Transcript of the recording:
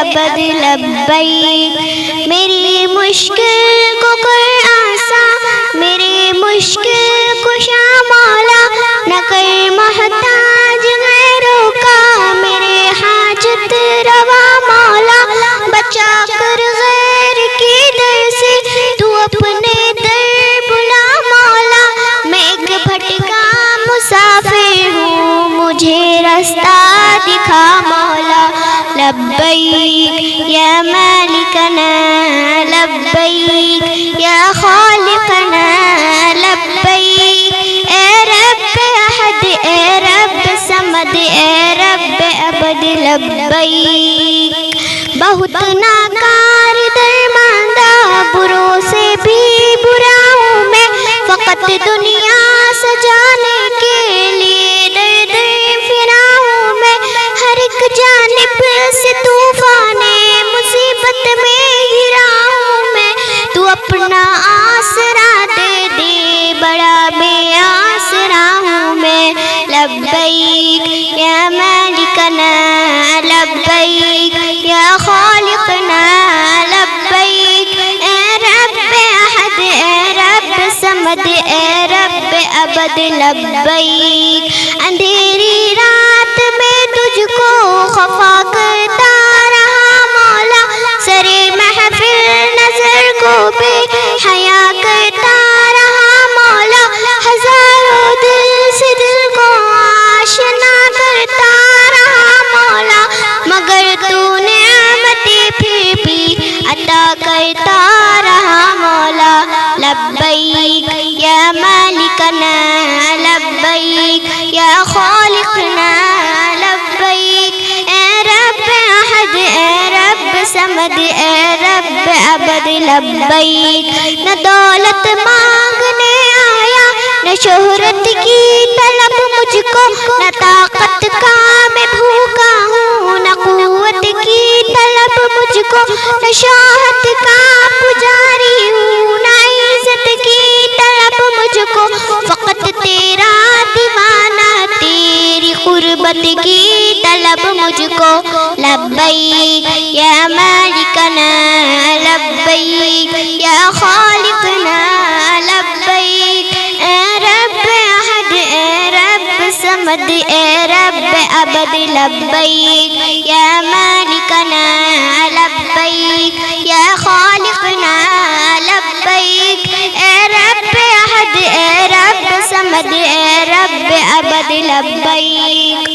ابد لبیک. میری مشکل کو کر آسان، میری مشکل کشا مولا، نہ کر محتاج غیروں کا میرے حاجت روا مولا. بچا کر غیر کی در سے تو اپنے در بلا مولا. میں ایک بھٹکا مسافر ہوں، مجھے رستہ دکھا مولا. لبیک یا مالکنا، لبیک یا خالقنا، لبیک اے رب احد، اے رب صمد، اے رب ابد لبیک. بہت ناکار درماندہ، بروں سے بھی برا ہوں میں، فقط دنیا سجانے کے لیے در در پھرا ہوں میں. ہر ایک جانب سے طوفان مصیبت میں گرا ہوں میں. تو اپنا آسرا دے دے، بڑا بے آسرا ہوں میں. لبیک یا مالکنا، لبیک یا خالقنا، لبیک اے رب احد، اے رب صمد، اے رب ابد لبیک. اندھیری رات میں تجھ کو خفا کرتا رہا مولا، سرے محفل نظر کو بے حیا کرتا رہا مولا. ہزاروں دل سے دل کو آشنا کرتا رہا مولا، مگر تو نعمتیں پھر بھی عطا کرتا رہا مولا. لبیک یا مالکنا، لبیک یا خالقنا، لبیک اے رب احد، اے رب صمد، اے رب ابد لبیک. نہ دولت مانگنے آیا، نہ شہرت کی طلب مجھ کو، نہ طاقت کا میں بھوکا ہوں، نہ قوت کی طلب مجھ کو، نہ شاہت کا پجاری ہوں، نہ عزت کی طلب مجھ کو. فقط تیرا دیوانہ، تیری قربت کی طلب مجھ کو. لبیک یا مالکنا، لبیک یا خالقنا، لبیک اے رب احد، اے رب صمد، اے رب ابد لبیک. یا مالکنا، لبیک یا خالقنا، لبیک اے رب احد، اے رب صمد، اے رب ابد لبیک.